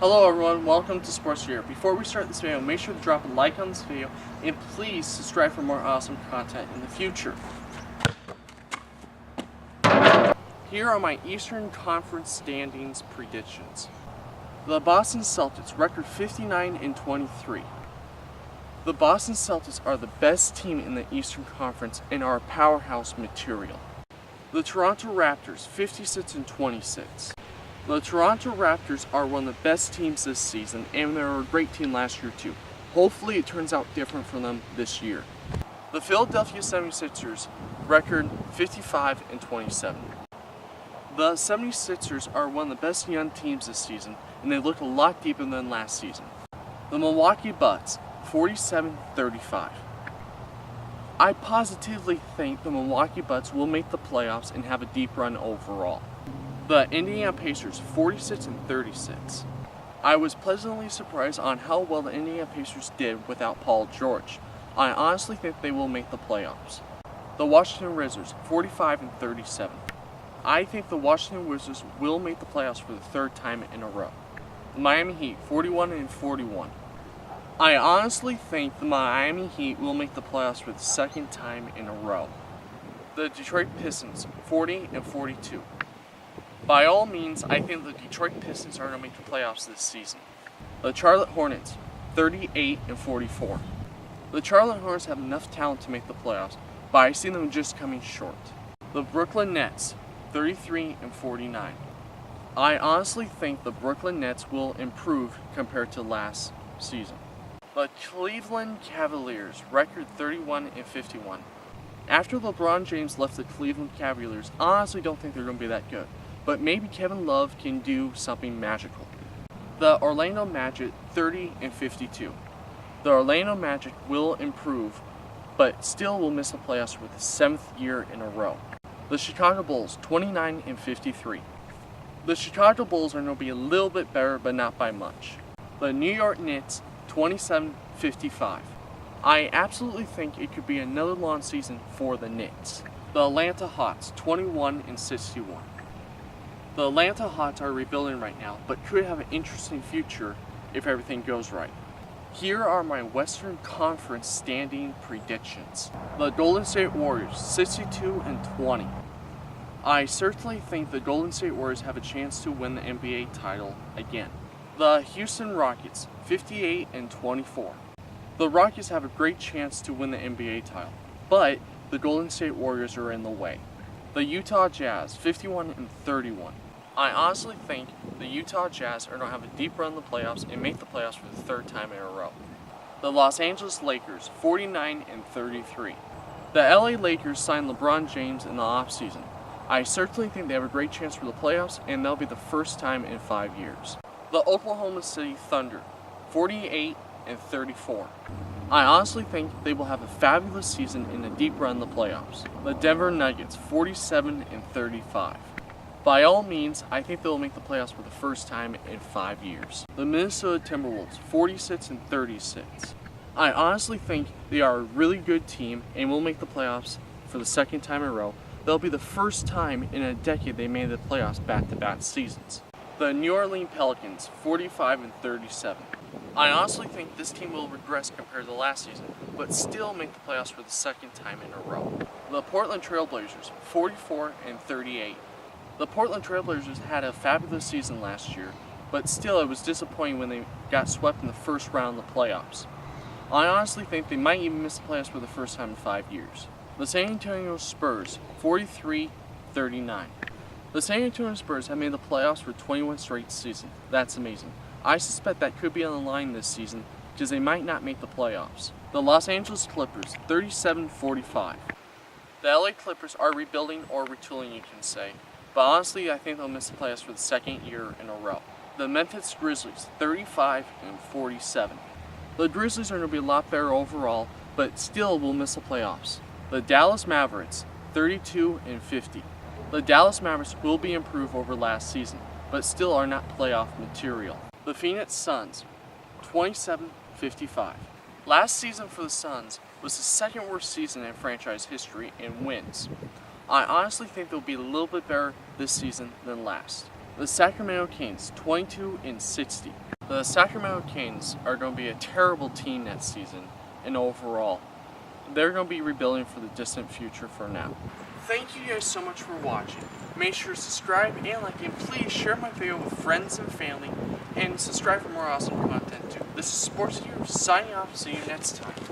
Hello everyone, welcome to Sportstagator. Before we start this video, make sure to drop a like on this video and please subscribe for more awesome content in the future. Here are my Eastern Conference standings predictions. The Boston Celtics record 59-23. The Boston Celtics are the best team in the Eastern Conference and are powerhouse material. The Toronto Raptors 56-26. The Toronto Raptors are one of the best teams this season, and they were a great team last year too. Hopefully it turns out different for them this year. The Philadelphia 76ers record 55-27. The 76ers are one of the best young teams this season, and they look a lot deeper than last season. The Milwaukee Bucks 47-35. I positively think the Milwaukee Bucks will make the playoffs and have a deep run overall. The Indiana Pacers 46-36. I was pleasantly surprised on how well the Indiana Pacers did without Paul George. I honestly think they will make the playoffs. The Washington Wizards 45-37. I think the Washington Wizards will make the playoffs for the third time in a row. The Miami Heat 41-41. I honestly think the Miami Heat will make the playoffs for the second time in a row. The Detroit Pistons 40-42. By all means, I think the Detroit Pistons are going to make the playoffs this season. The Charlotte Hornets, 38-44. The Charlotte Hornets have enough talent to make the playoffs, but I see them just coming short. The Brooklyn Nets, 33-49. I honestly think the Brooklyn Nets will improve compared to last season. The Cleveland Cavaliers, record 31-51. After LeBron James left the Cleveland Cavaliers, I honestly don't think they're going to be that good. But maybe Kevin Love can do something magical. The Orlando Magic 30-52. The Orlando Magic will improve, but still will miss the playoffs for the 7th year in a row. The Chicago Bulls 29-53. The Chicago Bulls are going to be a little bit better, but not by much. The New York Knicks 27-55. I absolutely think it could be another long season for the Knicks. The Atlanta Hawks 21-61. The Atlanta Hawks are rebuilding right now, but could have an interesting future if everything goes right. Here are my Western Conference standing predictions. The Golden State Warriors, 62-20. I certainly think the Golden State Warriors have a chance to win the NBA title again. The Houston Rockets, 58-24. The Rockets have a great chance to win the NBA title, but the Golden State Warriors are in the way. The Utah Jazz, 51-31. I honestly think the Utah Jazz are going to have a deep run in the playoffs and make the playoffs for the third time in a row. The Los Angeles Lakers, 49-33. The LA Lakers signed LeBron James in the offseason. I certainly think they have a great chance for the playoffs, and that'll be the first time in 5 years. The Oklahoma City Thunder, 48-34. I honestly think they will have a fabulous season and a deep run in the playoffs. The Denver Nuggets, 47-35. By all means, I think they'll make the playoffs for the first time in 5 years. The Minnesota Timberwolves, 46-36. I honestly think they are a really good team and will make the playoffs for the second time in a row. They'll be the first time in a decade they made the playoffs back-to-back seasons. The New Orleans Pelicans, 45-37. I honestly think this team will regress compared to last season, but still make the playoffs for the second time in a row. The Portland Trailblazers, 44-38. The Portland Trailblazers had a fabulous season last year, but still it was disappointing when they got swept in the first round of the playoffs. I honestly think they might even miss the playoffs for the first time in 5 years. The San Antonio Spurs, 43-39. The San Antonio Spurs have made the playoffs for 21 straight seasons. That's amazing. I suspect that could be on the line this season because they might not make the playoffs. The Los Angeles Clippers, 37-45. The LA Clippers are rebuilding or retooling, you can say, but honestly I think they'll miss the playoffs for the second year in a row. The Memphis Grizzlies, 35-47. The Grizzlies are going to be a lot better overall, but still will miss the playoffs. The Dallas Mavericks, 32-50. The Dallas Mavericks will be improved over last season, but still are not playoff material. The Phoenix Suns, 27-55. Last season for the Suns was the second worst season in franchise history in wins. I honestly think they'll be a little bit better this season than last. The Sacramento Kings, 22-60. The Sacramento Kings are going to be a terrible team next season, and overall, they're going to be rebuilding for the distant future for now. Thank you guys so much for watching. Make sure to subscribe and like, and please share my video with friends and family, and subscribe for more awesome content too. This is Sportstagator signing off. See you next time.